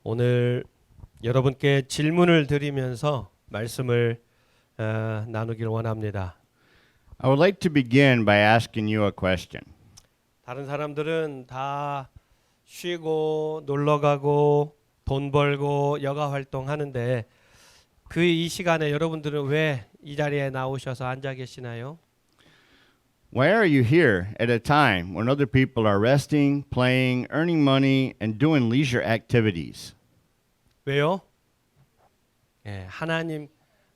오늘 여러분께 질문을 드리면서 말씀을 나누길 원합니다. I would like to begin by asking you a question. 다른 사람들은 다 쉬고 놀러 가고 돈 벌고 여가 활동하는데 그 이 시간에 여러분들은 왜 이 자리에 나오셔서 앉아 계시나요? Why are you here at a time when other people are resting, playing, earning money, and doing leisure activities? 왜요?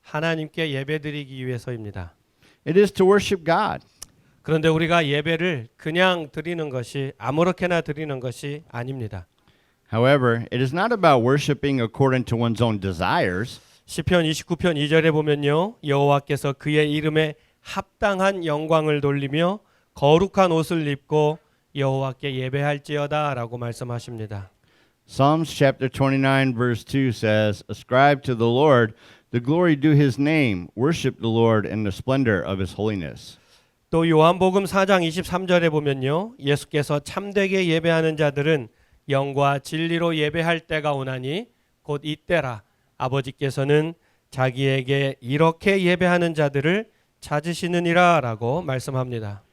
하나님께 예배드리기 위해서입니다. It is to worship God. 그런데 우리가 예배를 그냥 드리는 것이 아무렇게나 드리는 것이 아닙니다. However, it is not about worshiping according to one's own desires. 시편 29편 2절에 보면요. 여호와께서 그의 이름에 합당한 영광을 돌리며 거룩한 옷을 입고 여호와께 예배할지어다라고 말씀하십니다. Psalms chapter 29 verse 2 says, "Ascribe to the Lord the glory due his name, worship the Lord in the splendor of his holiness." 또 요한복음 4장 23절에 보면요. 예수께서 참되게 예배하는 자들은 영과 진리로 예배할 때가 오나니 곧 이때라. 아버지께서는 자기에게 이렇게 예배하는 자들을 찾으시느니라라고 말씀합니다.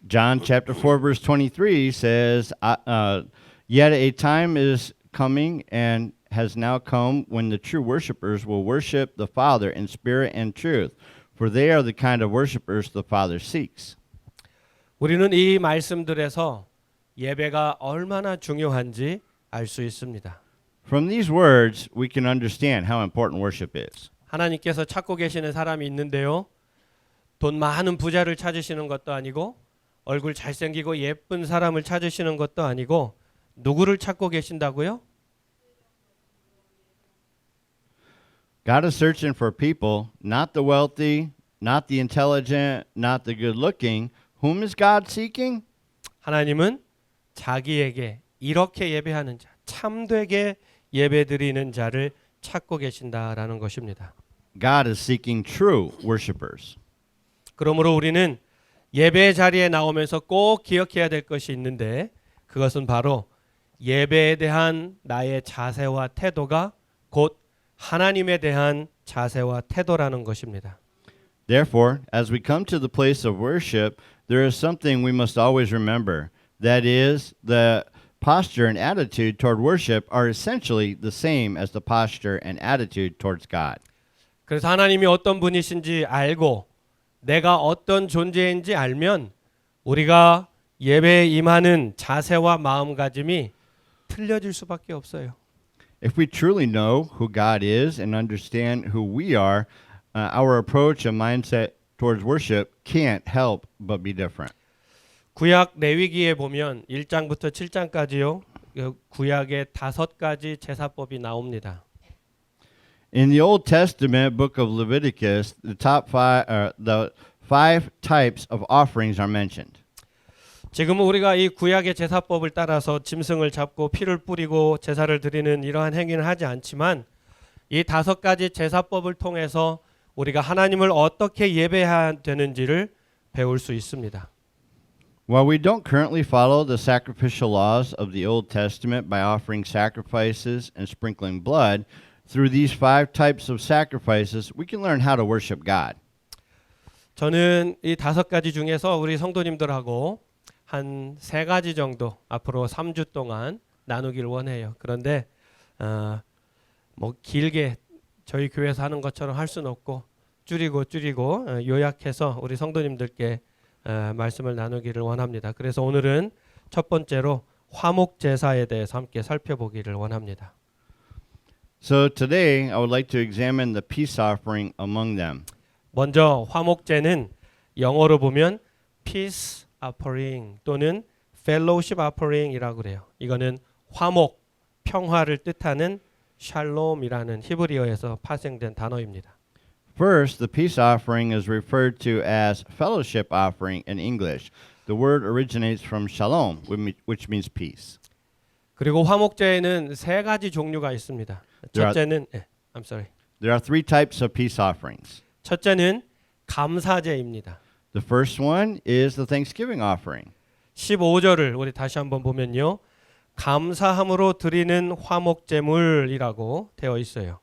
John chapter 4 verse 23 says, "Yet a time is coming and has now come when the true worshipers will worship the Father in spirit and truth, for they are the kind of worshipers the Father seeks." 우리는 이 말씀들에서 예배가 얼마나 중요한지 알 수 있습니다. From these words, we can understand how important worship is. 하나님께서 찾고 계시는 사람이 있는데요. 돈 많은 부자를 찾으시는 것도 아니고 얼굴 잘생기고 예쁜 사람을 찾으시는 것도 아니고 누구를 찾고 계신다고요? God is searching for people, not the wealthy, not the intelligent, not the good-looking. Whom is God seeking? 하나님은 자기에게 이렇게 예배하는 자, 참되게 예배드리는 자를 찾고 계신다라는 것입니다. God is seeking true worshipers. 그러므로 우리는 예배 자리에 나오면서 꼭 기억해야 될 것이 있는데 그것은 바로 예배에 대한 나의 자세와 태도가 곧 하나님에 대한 자세와 태도라는 것입니다. Therefore, as we come to the place of worship, there is something we must always remember. That is, the posture and attitude toward worship are essentially the same as the posture and attitude towards God. 그래서 하나님이 어떤 분이신지 알고 내가 어떤 존재인지 알면 우리가 예배에 임하는 자세와 마음가짐이 틀려질 수밖에 없어요. If we truly know who God is and understand who we are, our approach and mindset towards worship can't help but be different. 구약 레위기에 보면 1장부터 7장까지요. 구약의 5가지 제사법이 나옵니다. In the Old Testament book of Leviticus, the five types of offerings are mentioned. 지금은 우리가 이 구약의 제사법을 따라서 짐승을 잡고 피를 뿌리고 제사를 드리는 이러한 행위는 하지 않지만 이 5가지 제사법을 통해서 우리가 하나님을 어떻게 예배해야 되는지를 배울 수 있습니다. While we don't currently follow the sacrificial laws of the Old Testament by offering sacrifices and sprinkling blood, through these 5 types of sacrifices, we can learn how to worship God. 저는 이 5가지 중에서 우리 성도님들하고 한 3가지 정도 앞으로 3주 동안 나누길 원해요. 그런데 뭐 길게 저희 교회에서 하는 것처럼 할 수는 없고 줄이고 요약해서 우리 성도님들께 말씀을 나누기를 원합니다. 그래서 오늘은 첫 번째로 화목 제사에 대해서 함께 살펴보기를 원합니다. So today, I would like to examine the peace offering among them. 먼저 화목제는 영어로 보면 peace offering 또는 fellowship offering이라고 그래요. 이거는 화목, 평화를 뜻하는 샬롬이라는 히브리어에서 파생된 단어입니다. First, the peace offering is referred to as fellowship offering in English. The word originates from shalom, which means peace. 그리고 화목제에는 3가지 종류가 있습니다. 첫째는 There are 3 types of peace offerings. 첫째는 감사제입니다. The first one is the Thanksgiving offering. 15절을 우리 다시 한번 보면요. 감사함으로 드리는 화목제물이라고 되어 있어요.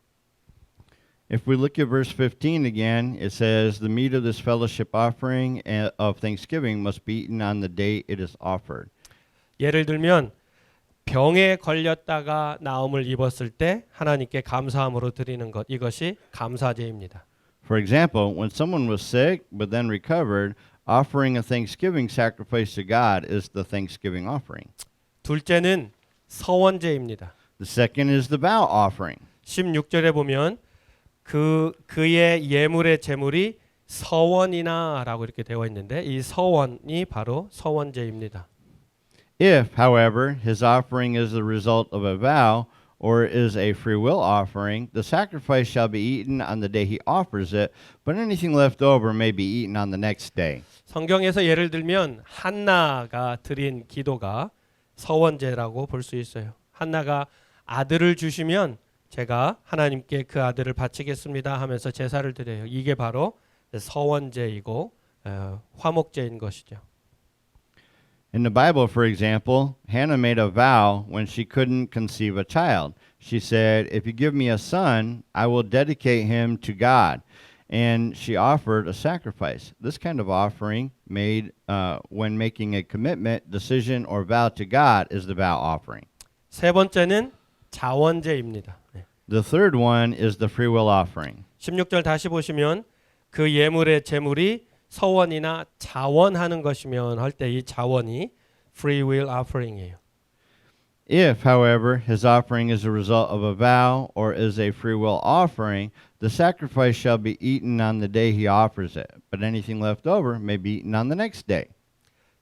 If we look at verse 15 again, it says, "The meat of this fellowship offering of thanksgiving must be eaten on the day it is offered." 예를 들면 병에 걸렸다가 나음을 입었을 때 하나님께 감사함으로 드리는 것, 이것이 감사제입니다. For example, when someone was sick but then recovered, offering a thanksgiving sacrifice to God is the thanksgiving offering. 둘째는 서원제입니다. The second is the vow offering. 16절에 보면 그의 예물의 제물이 서원이나라고 이렇게 되어 있는데 이 서원이 바로 서원제입니다. If, however, his offering is the result of a vow or is a free will offering, the sacrifice shall be eaten on the day he offers it, but anything left over may be eaten on the next day. 성경에서 예를 들면 한나가 드린 기도가 서원제라고 볼 수 있어요. 한나가 아들을 주시면 제가 하나님께 그 아들을 바치겠습니다 하면서 제사를 드려요. 이게 바로 서원제이고 화목제인 것이죠. In the Bible, for example, Hannah made a vow when she couldn't conceive a child. She said, "If you give me a son, I will dedicate him to God." And she offered a sacrifice. This kind of offering made when making a commitment, decision, or vow to God is the vow offering. 세 번째는 자원제입니다. The third one is the free will offering. 16절 다시 보시면 그 예물의 제물이 서원이나 자원하는 것이면 할 때 이 자원이 free will offering이에요. If, however, his offering is a result of a vow or is a free will offering, the sacrifice shall be eaten on the day he offers it, but anything left over may be eaten on the next day.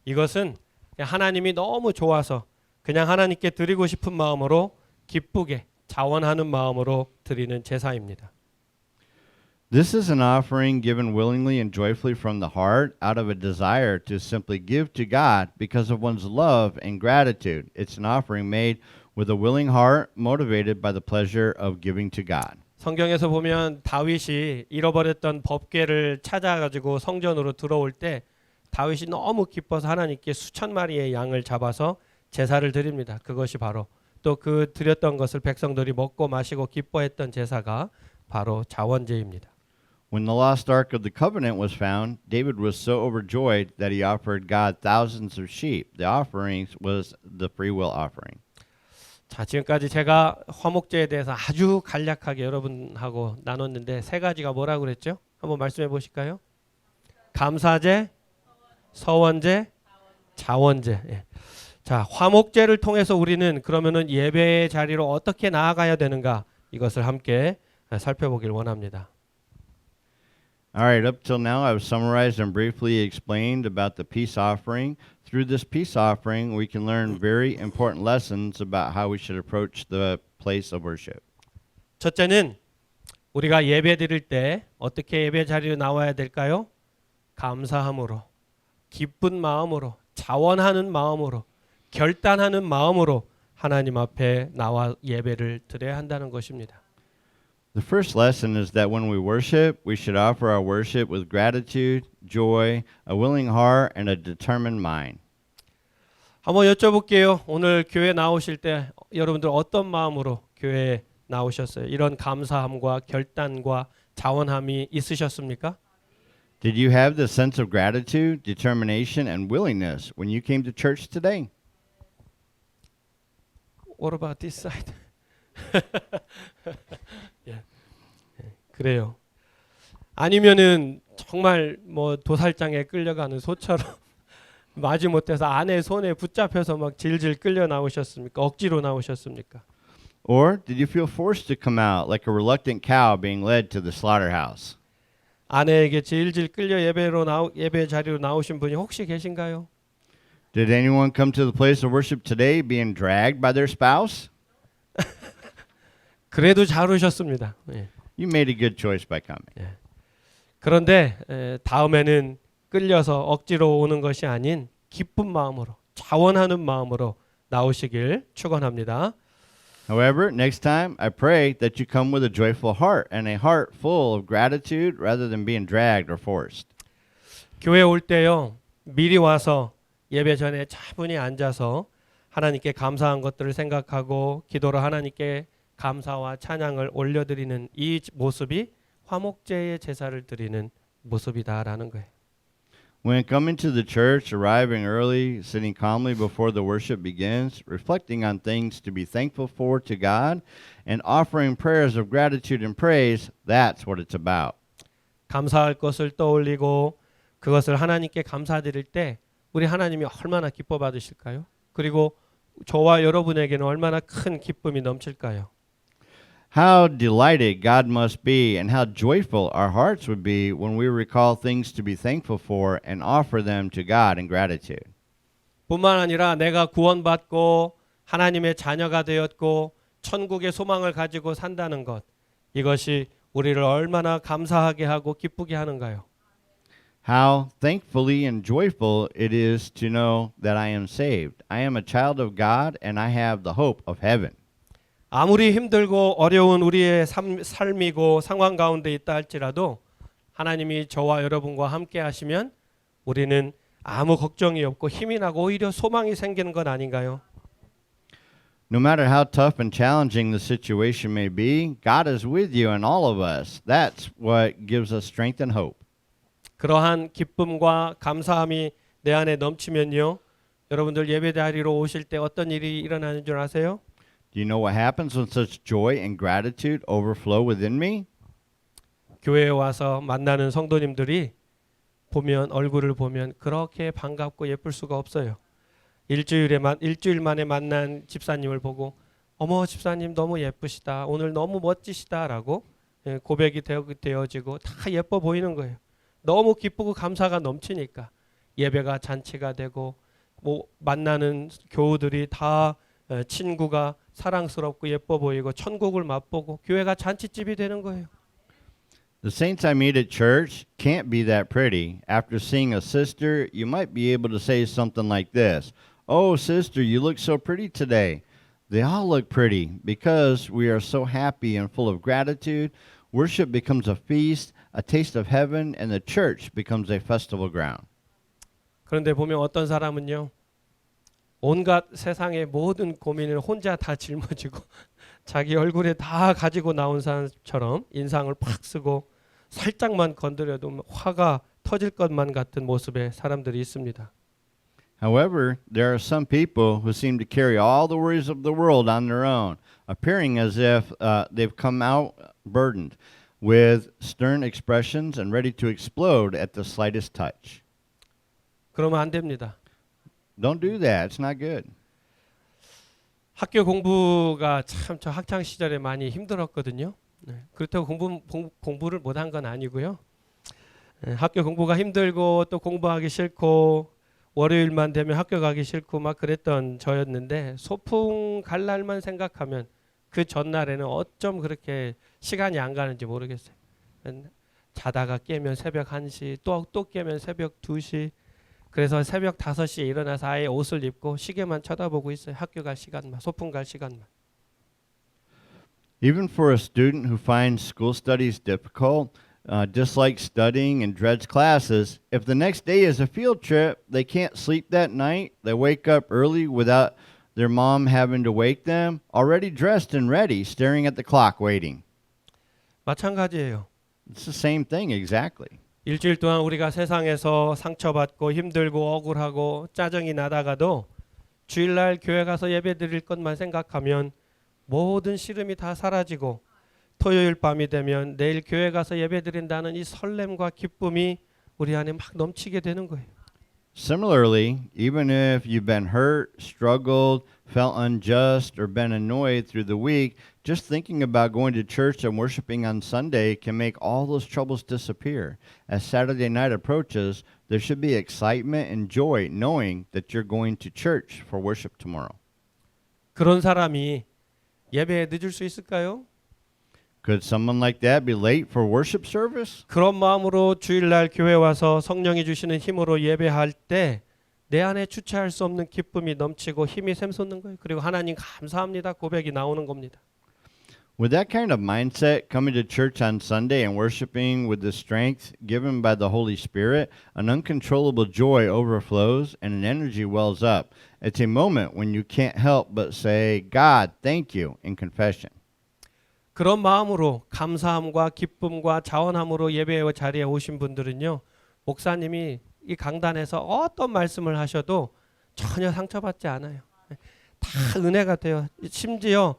이것은 하나님이 너무 좋아서 그냥 하나님께 드리고 싶은 마음으로 기쁘게 자원하는 마음으로 드리는 제사입니다. This is an offering given willingly and joyfully from the heart out of a desire to simply give to God because of one's love and gratitude. It's an offering made with a willing heart motivated by the pleasure of giving to God. 성경에서 보면 다윗이 잃어버렸던 법궤를 찾아가지고 성전으로 들어올 때 다윗이 너무 기뻐서 하나님께 수천 마리의 양을 잡아서 제사를 드립니다. 그것이 바로 또 그 드렸던 것을 백성들이 먹고 마시고 기뻐했던 제사가 바로 자원제입니다. When the lost ark of the covenant was found, David was so overjoyed that he offered God thousands of sheep. The offerings was the free will offering. 자, 지금까지 제가 화목제에 대해서 아주 간략하게 여러분하고 나눴는데 세 가지가 뭐라고 그랬죠? 한번 말씀해 보실까요? 감사제, 서원제, 자원제. 예. 자, 화목제를 통해서 우리는 그러면은 예배의 자리로 어떻게 나아가야 되는가? 이것을 함께 살펴보길 원합니다. All right, up till now, I've summarized and briefly explained about the peace offering. Through this peace offering, we can learn very important lessons about how we should approach the place of worship. 첫째는 우리가 예배 드릴 때 어떻게 예배 자리로 나와야 될까요? 감사함으로, 기쁜 마음으로, 자원하는 마음으로, 결단하는 마음으로 하나님 앞에 나와 예배를 드려야 한다는 것입니다. The first lesson is that when we worship, we should offer our worship with gratitude, joy, a willing heart, and a determined mind. 한번 여쭤볼게요. 오늘 교회 나오실 때 여러분들 어떤 마음으로 교회에 나오셨어요? 이런 감사함과 결단과 자원함이 있으셨습니까? Did you have the sense of gratitude, determination, and willingness when you came to church today? What about this side? 예. 그래요. 아니면은 정말 뭐 도살장에 끌려가는 소처럼 마지못해서 아내 손에 붙잡혀서 막 질질 끌려 나오셨습니까? 억지로 나오셨습니까? Or did you feel forced to come out like a reluctant cow being led to the slaughterhouse? 아내에게 질질 끌려 예배 자리로 나오신 분이 혹시 계신가요? Did anyone come to the place of worship today being dragged by their spouse? 그래도 잘 오셨습니다. 예. You made a good choice by coming. 그런데 다음에는 끌려서 억지로 오는 것이 아닌 기쁜 마음으로 자원하는 마음으로 나오시길 축원합니다. However, next time I pray that you come with a joyful heart and a heart full of gratitude rather than being dragged or forced. 교회 올 때요. 미리 와서 예배 전에 차분히 앉아서 하나님께 감사한 것들을 생각하고 기도로 하나님께 감사와 찬양을 올려드리는 이 모습이 화목제의 제사를 드리는 모습이다라는 거예요. When coming to the church, arriving early, sitting calmly before the worship begins, reflecting on things to be thankful for to God, and offering prayers of gratitude and praise, that's what it's about. 감사할 것을 떠올리고 그것을 하나님께 감사드릴 때 우리 하나님이 얼마나 기뻐 받으실까요? 그리고 저와 여러분에게는 얼마나 큰 기쁨이 넘칠까요? How delighted God must be and how joyful our hearts would be when we recall things to be thankful for and offer them to God in gratitude. 뿐만 아니라 내가 구원받고 하나님의 자녀가 되었고 천국의 소망을 가지고 산다는 것, 이것이 우리를 얼마나 감사하게 하고 기쁘게 하는가요? How thankfully and joyful it is to know that I am saved. I am a child of God and I have the hope of heaven. 아무리 힘들고 어려운 우리의 삶이고 상황 가운데 있다 할지라도 하나님이 저와 여러분과 함께 하시면 우리는 아무 걱정이 없고 힘이 나고 오히려 소망이 생기는 것 아닌가요? No matter how tough and challenging the situation may be, God is with you and all of us. That's what gives us strength and hope. 그러한 기쁨과 감사함이 내 안에 넘치면요. 여러분들 예배자리로 오실 때 어떤 일이 일어나는 줄 아세요? Do you know what happens when such joy and gratitude overflow within me? 교회에 와서 만나는 성도님들이 보면 얼굴을 보면 그렇게 반갑고 예쁠 수가 없어요. 일주일 만에 만난 집사님을 보고 어머 집사님 너무 예쁘시다. 오늘 너무 멋지시다라고 고백이 되어지고 다 예뻐 보이는 거예요. 너무 기쁘고 감사가 넘치니까 예배가 잔치가 되고 뭐 만나는 교우들이 다 친구가 사랑스럽고 예뻐 보이고 천국을 맛보고 교회가 잔치집이 되는 거예요. The saints I meet at church can't be that pretty. After seeing a sister, you might be able to say something like this. Oh, sister, you look so pretty today. They all look pretty because we are so happy and full of gratitude. Worship becomes a feast, a taste of heaven, and the church becomes a festival ground. 그런데 보면 어떤 사람은요. 온갖 세상의 모든 고민을 혼자 다 짊어지고 자기 얼굴에 다 가지고 나온 사람처럼 인상을 팍 쓰고 살짝만 건드려도 화가 터질 것만 같은 모습의 사람들이 있습니다. However, there are some people who seem to carry all the worries of the world on their own, appearing as if they've come out burdened with stern expressions and ready to explode at the slightest touch. 그러면 안 됩니다. Don't do that. It's not good. 학교 공부가 참 저 학창 시절에 많이 힘들었거든요. 그렇다고 공부를 못한 건 아니고요. 학교 공부가 힘들고 또 공부하기 싫고 월요일만 되면 학교 가기 싫고 막 그랬던 저였는데 소풍 갈 날만 생각하면 그 전날에는 어쩜 그렇게 시간이 안 가는지 모르겠어요. 자다가 깨면 새벽 1시 또 깨면 새벽 2시 그래서 새벽 5시에 일어나서 아예 옷을 입고 시계만 쳐다보고 있어요. 학교 갈 시간만, 소풍 갈 시간만. Even for a student who finds school studies difficult, dislikes studying and dreads classes, if the next day is a field trip, they can't sleep that night. They wake up early without their mom having to wake them, already dressed and ready, staring at the clock waiting. 마찬가지예요. It's the same thing exactly. 일주일 동안 우리가 세상에서 상처받고 힘들고 억울하고 짜증이 나다가도 주일날 교회 가서 예배 드릴 것만 생각하면 모든 시름이 다 사라지고 토요일 밤이 되면 내일 교회 가서 예배 드린다는 이 설렘과 기쁨이 우리 안에 막 넘치게 되는 거예요. Similarly, even if you've been hurt, struggled, felt unjust, or been annoyed through the week, just thinking about going to church and worshiping on Sunday can make all those troubles disappear. As Saturday night approaches, there should be excitement and joy knowing that you're going to church for worship tomorrow. 그런 사람이 예배에 늦을 수 있을까요? Could someone like that be late for worship service? 그런 마음으로 주일날 교회 와서 성령이 주시는 힘으로 예배할 때 내 안에 주체할 수 없는 기쁨이 넘치고 힘이 샘솟는 거예요. 그리고 하나님 감사합니다 고백이 나오는 겁니다. With that kind of mindset, coming to church on Sunday and worshiping with the strength given by the Holy Spirit, an uncontrollable joy overflows and an energy wells up. It's a moment when you can't help but say, God, thank you in confession. 그런 마음으로 감사함과 기쁨과 자원함으로 예배 자리에 오신 분들은요. 목사님이 이 강단에서 어떤 말씀을 하셔도 전혀 상처받지 않아요. 다 은혜가 돼요. 심지어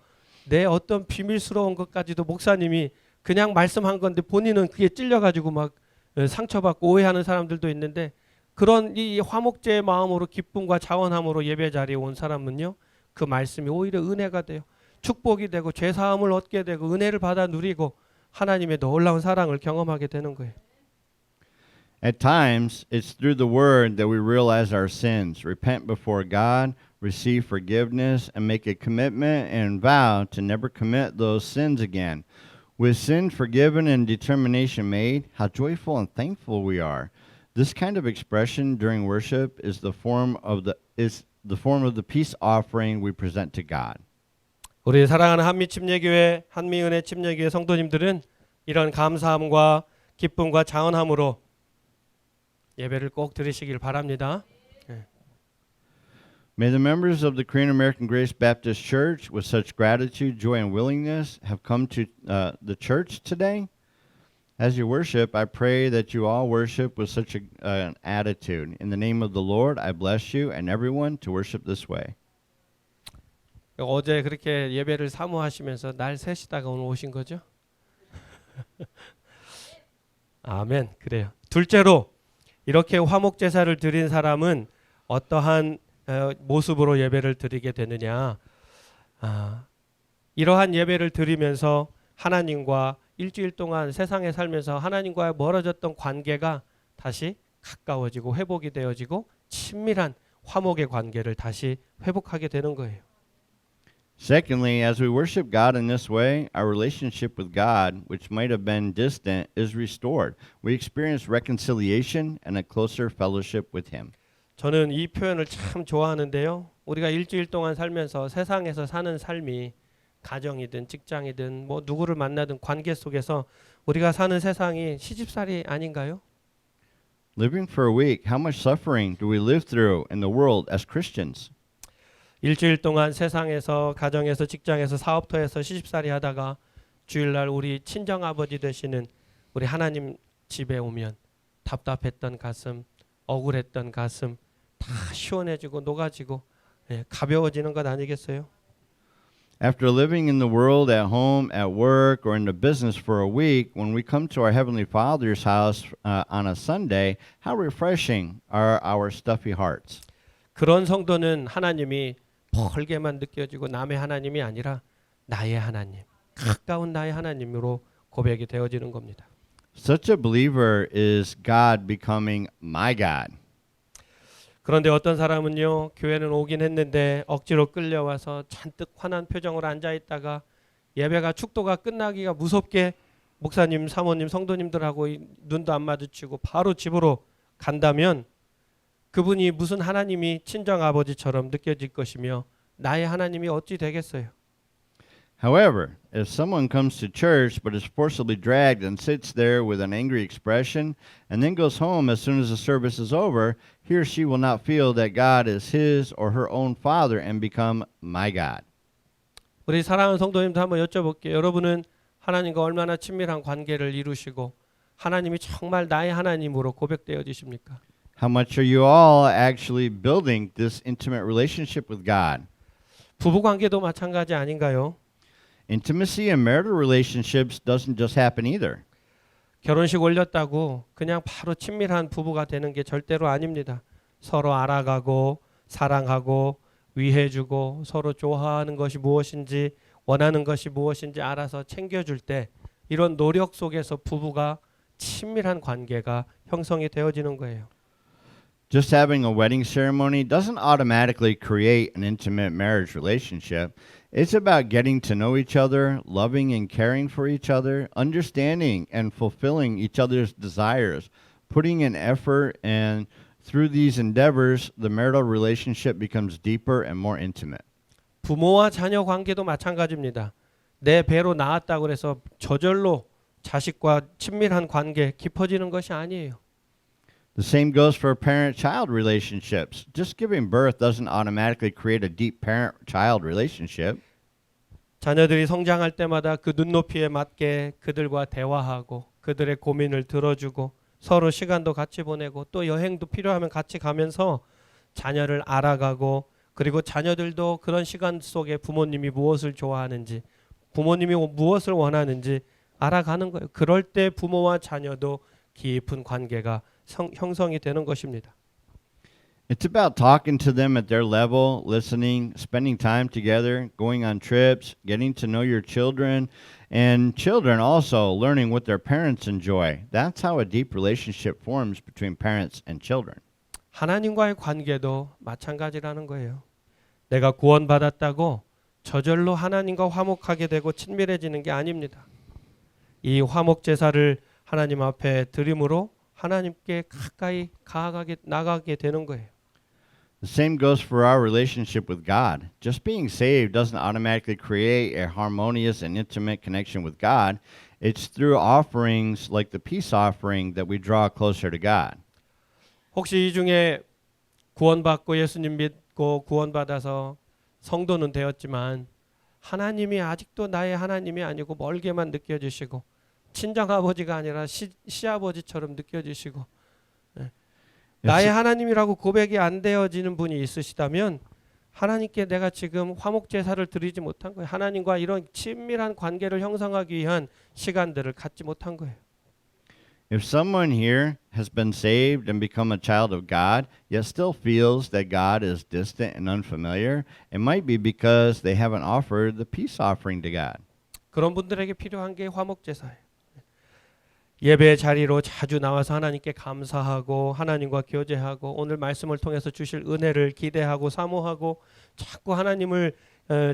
내 어떤 비밀스러운 것까지도 목사님이 그냥 말씀한 건데 본인은 그게 찔려가지고 막 상처받고 오해하는 사람들도 있는데 그런 이 화목제의 마음으로 기쁨과 자원함으로 예배 자리에 온 사람은요. 그 말씀이 오히려 은혜가 돼요. 축복이 되고 죄사함을 얻게 되고 은혜를 받아 누리고 하나님의 놀라운 사랑을 경험하게 되는 거예요. At times, it's through the word that we realize our sins, repent before God, receive forgiveness, and make a commitment and vow to never commit those sins again. With sin forgiven and determination made, how joyful and thankful we are. This kind of expression during worship is the form of the peace offering we present to God. 우리 사랑하는 한미침례교회, 한미은혜 침례교회 성도님들은 이런 감사함과 기쁨과 자원함으로 예배를 꼭 드리시길 바랍니다. May the members of the Korean American Grace Baptist Church, with such gratitude, joy, and willingness, have come to the church today. As you worship, I pray that you all worship with such an attitude. In the name of the Lord, I bless you and everyone to worship this way. 어제 그렇게 예배를 사모하시면서 날 새시다가 오늘 오신 거죠? 아멘. 그래요. 둘째로 이렇게 화목 제사를 드린 사람은 어떠한 모습으로 예배를 드리게 되느냐? 이러한 예배를 드리면서 하나님과 일주일 동안 세상에 살면서 하나님과 멀어졌던 관계가 다시 가까워지고 회복이 되어지고 친밀한 화목의 관계를 다시 회복하게 되는 거예요. Secondly, as we worship God in this way, our relationship with God, which might have been distant, is restored. We experience reconciliation and a closer fellowship with Him. 저는 이 표현을 참 좋아하는데요. 우리가 일주일 동안 살면서 세상에서 사는 삶이 가정이든 직장이든 뭐 누구를 만나든 관계 속에서 우리가 사는 세상이 시집살이 아닌가요? Living for a week, how much suffering do we live through in the world as Christians? 일주일 동안 세상에서 가정에서 직장에서 사업터에서 시집살이 하다가 주일날 우리 친정 아버지 되시는 우리 하나님 집에 오면 답답했던 가슴, 억울했던 가슴 다 시원해지고 녹아지고 가벼워지는 것 아니겠어요? After living in the world at home, at work, or in the business for a week, when we come to our Heavenly Father's house on a Sunday, how refreshing are our stuffy hearts. 그런 성도는 하나님이 멀게만 느껴지고 남의 하나님이 아니라 나의 하나님, 가까운 나의 하나님으로 고백이 되어지는 겁니다. Such a believer is God becoming my God. 그런데 어떤 사람은요, 교회는 오긴 했는데 억지로 끌려와서 잔뜩 화난 표정으로 앉아있다가 예배가 축도가 끝나기가 무섭게 목사님, 사모님, 성도님들하고 눈도 안 마주치고 바로 집으로 간다면 그분이 무슨 하나님이 친정 아버지처럼 느껴질 것이며 나의 하나님이 어찌 되겠어요? However, if someone comes to church but is forcibly dragged and sits there with an angry expression and then goes home as soon as the service is over, he or she will not feel that God is his or her own father and become my God. 우리 사랑하는 성도님들 한번 여쭤볼게요. 여러분은 하나님과 얼마나 친밀한 관계를 이루시고 하나님이 정말 나의 하나님으로 고백되어지십니까? How much are you all actually building this intimate relationship with God? 부부 관계도 마찬가지 아닌가요? Intimacy in marital relationships doesn't just happen either. 결혼식 올렸다고 그냥 바로 친밀한 부부가 되는 게 절대로 아닙니다. 서로 알아가고 사랑하고 위해주고 서로 좋아하는 것이 무엇인지 원하는 것이 무엇인지 알아서 챙겨줄 때 이런 노력 속에서 부부가 친밀한 관계가 형성이 되어지는 거예요. Just having a wedding ceremony doesn't automatically create an intimate marriage relationship. It's about getting to know each other, loving and caring for each other, understanding and fulfilling each other's desires, putting in effort, and through these endeavors, the marital relationship becomes deeper and more intimate. 부모와 자녀 관계도 마찬가지입니다. 내 배로 낳았다고 해서 저절로 자식과 친밀한 관계 깊어지는 것이 아니에요. The same goes for parent-child relationships. Just giving birth doesn't automatically create a deep parent-child relationship. 자녀들이 성장할 때마다 그 눈높이에 맞게 그들과 대화하고 그들의 고민을 들어주고 서로 시간도 같이 보내고 또 여행도 필요하면 같이 가면서 자녀를 알아가고 그리고 자녀들도 그런 시간 속에 부모님이 무엇을 좋아하는지 부모님이 무엇을 원하는지 알아가는 거예요. 그럴 때 부모와 자녀도 깊은 관계가 형성이 되는 것입니다. It's about talking to them at their level, listening, spending time together, going on trips, getting to know your children, and children also learning what their parents enjoy. That's how a deep relationship forms between parents and children. 하나님과의 관계도 마찬가지라는 거예요. 내가 구원받았다고 저절로 하나님과 화목하게 되고 친밀해지는 게 아닙니다. 이 화목 제사를 하나님 앞에 드림으로 하나님께 가까이 나가게 되는 거예요. The same goes for our relationship with God. Just being saved doesn't automatically create a harmonious and intimate connection with God. It's through offerings like the peace offering that we draw closer to God. 혹시 이 중에 구원받고 예수님 믿고 구원받아서 성도는 되었지만 하나님이 아직도 나의 하나님이 아니고 멀게만 느껴지시고 친정아버지가 아니라 시아버지처럼 느껴지시고 나의 하나님이라고 고백이 안 되어지는 분이 있으시다면 하나님께 내가 지금 화목제사를 드리지 못한 거예요. 하나님과 이런 친밀한 관계를 형성하기 위한 시간들을 갖지 못한 거예요. If someone here has been saved and become a child of God, yet still feels that God is distant and unfamiliar, it might be because they haven't offered the peace offering to God. 그런 분들에게 필요한 게 화목제사예요. 예배의 자리로 자주 나와서 하나님께 감사하고 하나님과 교제하고 오늘 말씀을 통해서 주실 은혜를 기대하고 사모하고 자꾸 하나님을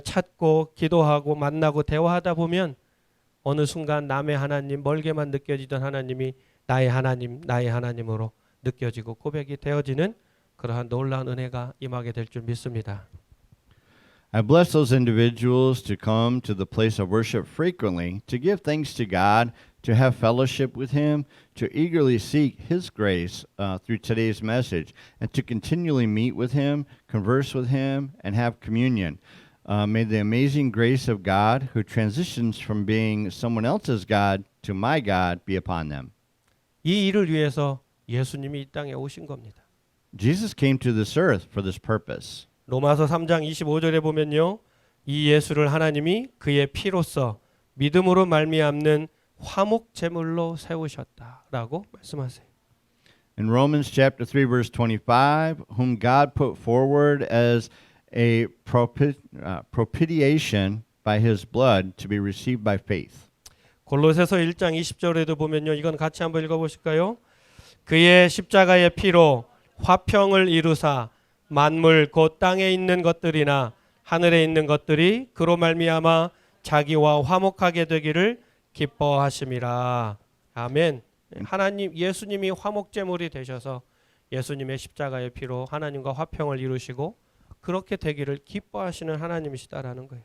찾고 기도하고 만나고 대화하다 보면 어느 순간 남의 하나님 멀게만 느껴지던 하나님이 나의 하나님 나의 하나님으로 느껴지고 고백이 되어지는 그러한 놀라운 은혜가 임하게 될 줄 믿습니다. I bless those individuals to come to the place of worship frequently, to give thanks to God, to have fellowship with Him, to eagerly seek His grace through today's message, and to continually meet with Him, converse with Him, and have communion. May the amazing grace of God, who transitions from being someone else's God to my God, be upon them. 이 일을 위해서 예수님이 이 땅에 오신 겁니다. Jesus came to this earth for this purpose. 로마서 3장 25절에 보면요. 이 예수를 하나님이 그의 피로써 믿음으로 말미암는 화목 제물로 세우셨다라고 말씀하세요. In Romans chapter 3 verse 25, whom God put forward as a propitiation by his blood to be received by faith. 골로새서 1장 20절에도 보면요. 이건 같이 한번 읽어 보실까요? 그의 십자가의 피로 화평을 이루사 만물 곧 땅에 있는 것들이나 하늘에 있는 것들이 그로 말미암아 자기와 화목하게 되기를 기뻐하심이라. 아멘. 하나님 예수님이 화목제물이 되셔서 예수님의 십자가의 피로 하나님과 화평을 이루시고 그렇게 되기를 기뻐하시는 하나님이시다라는 거예요.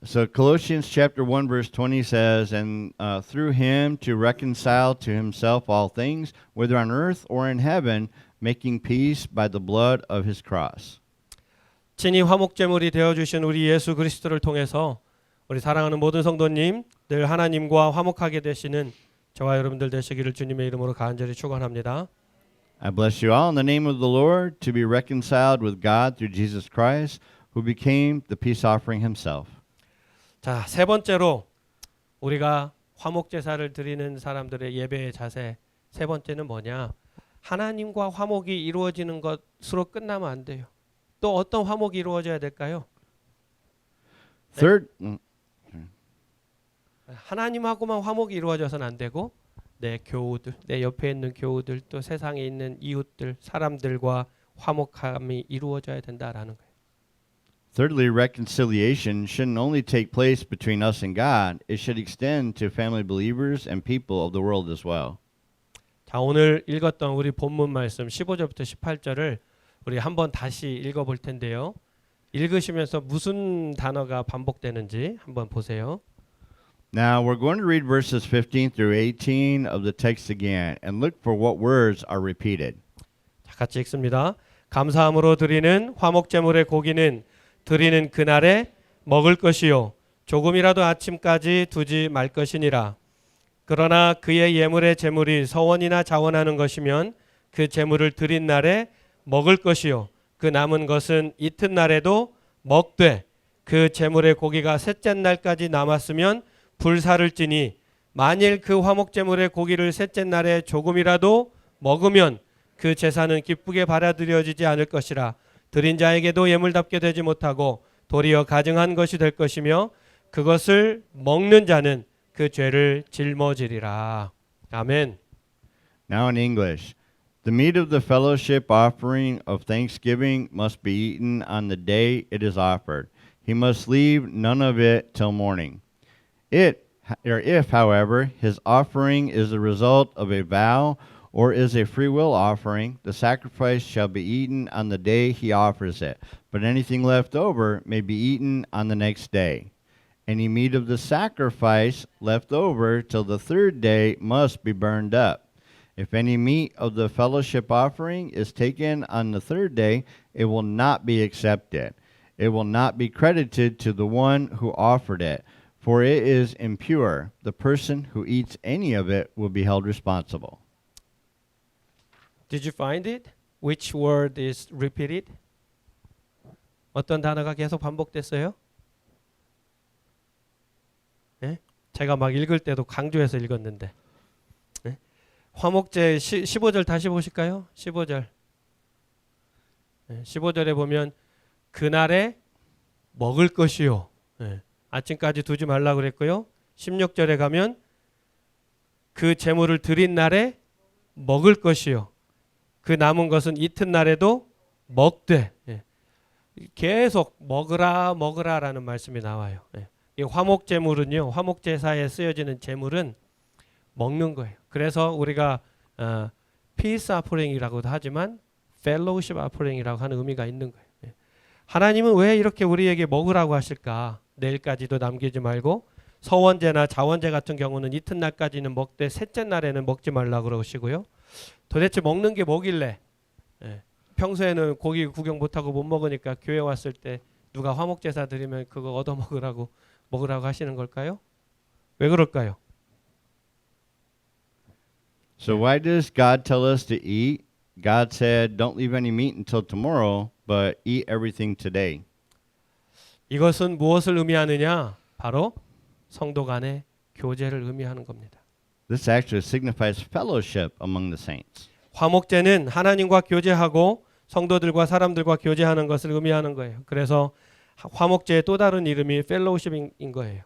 So Colossians chapter 1 verse 20 says, and through him to reconcile to himself all things, whether on earth or in heaven, making peace by the blood of his cross. 친히 화목제물이 되어주신 우리 예수 그리스도를 통해서 우리 사랑하는 모든 성도님 늘 하나님과 화목하게 되시는 저와 여러분들 되시기를 주님의 이름으로 간절히 축원합니다. I bless you all in the name of the Lord to be reconciled with God through Jesus Christ, who became the peace offering himself. 자, 세 번째로 우리가 화목제사를 드리는 사람들의 예배의 자세 세 번째는 뭐냐? 하나님과 화목이 이루어지는 것으로 끝나면 안 돼요. 또 어떤 화목이 이루어져야 될까요? Third, 하나님하고만 화목이 이루어져서는 안 되고 내 교우들, 내 옆에 있는 교우들, 또 세상에 있는 이웃들, 사람들과 화목함이 이루어져야 된다라는 거예요. thirdly, reconciliation shouldn't only take place between us and God, it should extend to family believers and people of the world as well. 자, 오늘 읽었던 우리 본문 말씀 15절부터 18절을 우리 한번 다시 읽어볼 텐데요. 읽으시면서 무슨 단어가 반복되는지 한번 보세요. Now we're going to read verses 15 through 18 of the text again and look for what words are repeated. 자, 같이 읽습니다. 감사함으로 드리는 화목제물의 고기는 드리는 그날에 먹을 것이요 조금이라도 아침까지 두지 말 것이니라. 그러나 그의 예물의 제물이 서원이나 자원하는 것이면 그 제물을 드린 날에 먹을 것이요 그 남은 것은 이튿날에도 먹되 그 제물의 고기가 셋째 날까지 남았으면 불사를 찌니 만일 그 화목제물의 고기를 셋째 날에 조금이라도 먹으면 그 제사는 기쁘게 받아들여지지 않을 것이라. 드린 자에게도 예물답게 되지 못하고 도리어 가증한 것이 될 것이며 그것을 먹는 자는 그 죄를 짊어지리라. 아멘. Now in English. The meat of the fellowship offering of thanksgiving must be eaten on the day it is offered. He must leave none of it till morning. If, however, his offering is the result of a vow or is a free will offering, the sacrifice shall be eaten on the day he offers it, but anything left over may be eaten on the next day. Any meat of the sacrifice left over till the third day must be burned up. If any meat of the fellowship offering is taken on the third day, it will not be accepted. It will not be credited to the one who offered it, for it is impure. The person who eats any of it will be held responsible. Did you find it? Which word is repeated? 어떤 단어가 계속 반복됐어요? 네? 제가 막 읽을 때도 강조해서 읽었는데. 네? 화목제 15절 다시 보실까요? 15절. 네, 15절에 보면 그날에 먹을 것이요. 네, 아침까지 두지 말라고 그랬고요. 16절에 가면 그 제물을 드린 날에 먹을 것이요. 그 남은 것은 이튿날에도 먹되. 예. 계속 먹으라라는 말씀이 나와요. 예. 이 화목제물은요. 화목제사에 쓰여지는 제물은 먹는 거예요. 그래서 우리가 peace offering이라고도 하지만 fellowship offering이라고 하는 의미가 있는 거예요. 예. 하나님은 왜 이렇게 우리에게 먹으라고 하실까? 내일까지도 남기지 말고 서원제나 자원제 같은 경우는 이튿날까지는 먹되 셋째 날에는 먹지 말라고 그러시고요. 도대체 먹는 게 뭐길래? 예. 평소에는 고기 구경 못하고 못 먹으니까 교회 왔을 때 누가 화목제사 드리면 그거 얻어 먹으라고 하시는 걸까요? 왜 그럴까요? So why does God tell us to eat? God said, don't leave any meat until tomorrow, but eat everything today. 이것은 무엇을 의미하느냐? 바로 성도 간의 교제를 의미하는 겁니다. This actually signifies fellowship among the saints. 화목제는 하나님과 교제하고 성도들과 사람들과 교제하는 것을 의미하는 거예요. 그래서 화목제의 또 다른 이름이 펠로우십인 거예요.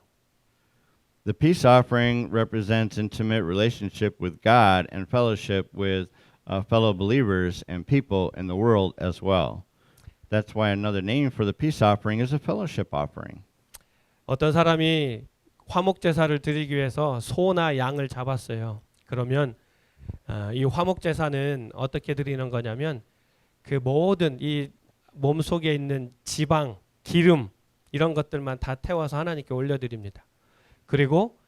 The peace offering represents intimate relationship with God and fellowship with fellow believers and people in the world as well. That's why another name for the peace offering is a fellowship offering. 어떤 사람이 화목제사를 드리기 위해서 소나 양을 잡았어요. 그러면 이 화목제사는 어떻게 드리는 거냐면 그 모든 이 몸속에 있는 지방, 기름 이런 것들만 다 태워서 하나님께 올려드립니다. 그리고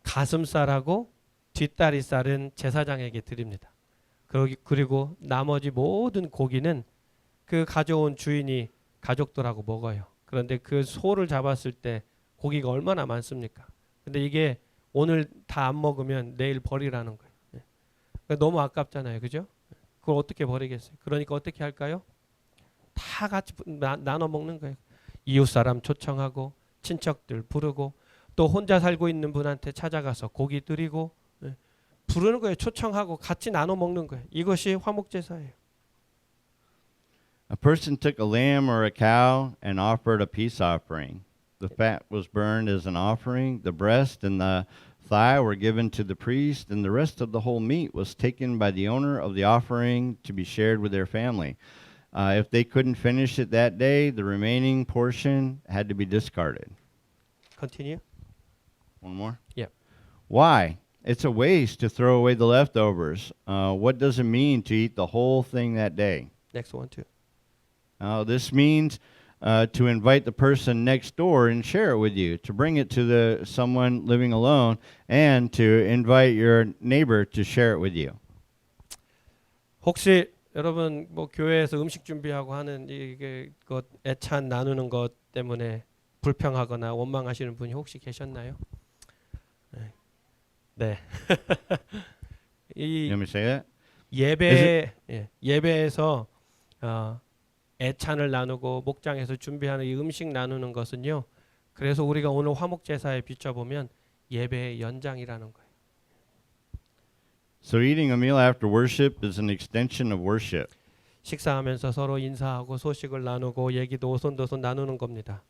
가슴살하고 뒷다리살은 제사장에게 드립니다. 그리고 나머지 모든 고기는 그 가져온 주인이 가족들하고 먹어요. 그런데 그 소를 잡았을 때 고기가 얼마나 많습니까? 근데 이게 오늘 다 안 먹으면 내일 버리라는 거예요. 그러니까 너무 아깝잖아요. 그죠? 그걸 어떻게 버리겠어요? 그러니까 어떻게 할까요? 다 같이 나눠 먹는 거예요. 이웃 사람 초청하고 친척들 부르고 또 혼자 살고 있는 분한테 찾아가서 고기 드리고 부르는 거예요. 초청하고 같이 나눠 먹는 거예요. 이것이 화목제사예요. A person took a lamb or a cow and offered a peace offering. The fat was burned as an offering. The breast and the thigh were given to the priest, and the rest of the whole meat was taken by the owner of the offering to be shared with their family. If they couldn't finish it that day, the remaining portion had to be discarded. Continue. One more? Yeah. Why? It's a waste to throw away the leftovers. What does it mean to eat the whole thing that day? Next one too. This means to invite the person next door and share it with you, to bring it to the someone living alone, and to invite your neighbor to share it with you. 혹시 여러분 뭐 교회에서 음식 준비하고 하는 이게 것 애찬 나누는 것 때문에 불평하거나 원망하시는 분이 혹시 계셨나요? 네. You 이 want me to say that? 예배에서 애찬을 나누고 목장에서 준비하는 이 음식 나누는 것은요. 그래서 우리가 오늘 화목 제사에 비춰보면 예배의 연장이라는 거예요. So eating a meal after worship is an extension of worship. 식사하면서 서로 인사하고 소식을 나누고 얘기도 오손도손 나누는 겁니다.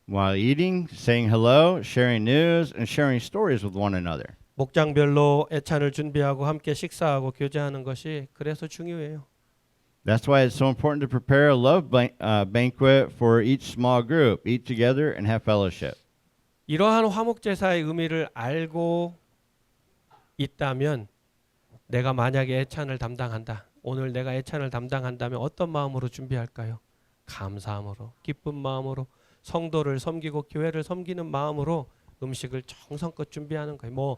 While eating, saying hello, sharing news, and sharing stories with one another. 목장별로 애찬을 준비하고 함께 식사하고 교제하는 것이 그래서 중요해요. That's why it's so important to prepare a love banquet for each small group, eat together and have fellowship. 이러한 화목 제사의 의미를 알고 있다면 내가 만약에 애찬을 담당한다. 오늘 내가 애찬을 담당한다면 어떤 마음으로 준비할까요? 감사함으로, 기쁜 마음으로, 성도를 섬기고 교회를 섬기는 마음으로 음식을 정성껏 준비하는 거예요. 뭐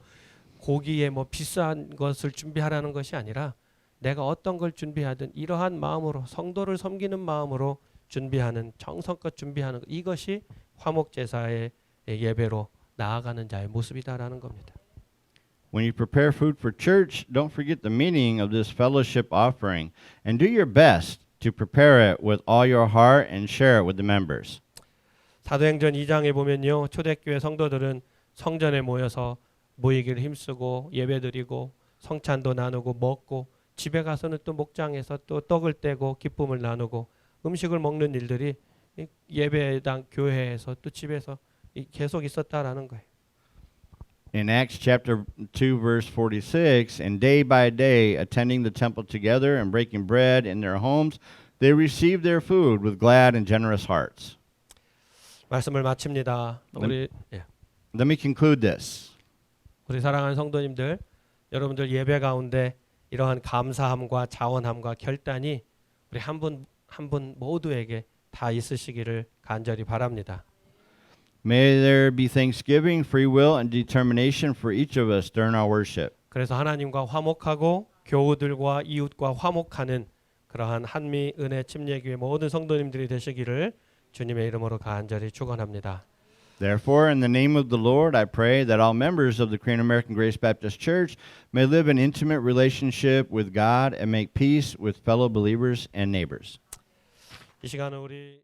고기에 뭐 비싼 것을 준비하라는 것이 아니라 내가 어떤 걸 준비하든 이러한 마음으로 성도를 섬기는 마음으로 준비하는 정성껏 준비하는 것, 이것이 화목 제사의 예배로 나아가는 자의 모습이다라는 겁니다. When you prepare food for church, don't forget the meaning of this fellowship offering and do your best to prepare it with all your heart and share it with the members. 사도행전 2장에 보면요. 초대교회 성도들은 성전에 모이기를 힘쓰고 예배드리고 성찬도 나누고 먹고 집에 가서는 또 목장에서 또 떡을 떼고 기쁨을 나누고 음식을 먹는 일들이 예배당 교회에서 또 집에서 계속 있었다라는 거예요. In Acts chapter 2 verse 46, and day by day attending the temple together and breaking bread in their homes, they received their food with glad and generous hearts. 말씀을 마칩니다. Let me conclude this. 우리 사랑하는 성도님들, 여러분들 예배 가운데 이러한 감사함과 자원함과 결단이 우리 한 분 한 분 모두에게 다 있으시기를 간절히 바랍니다. May there be thanksgiving, free will, and determination for each of us during our worship. 그래서 하나님과 화목하고 교우들과 이웃과 화목하는 그러한 한미 은혜 침례교회 모든 성도님들이 되시기를 주님의 이름으로 간절히 축원합니다. Therefore, in the name of the Lord, I pray that all members of the Korean American Grace Baptist Church may live an intimate relationship with God and make peace with fellow believers and neighbors. 이 시간은 우리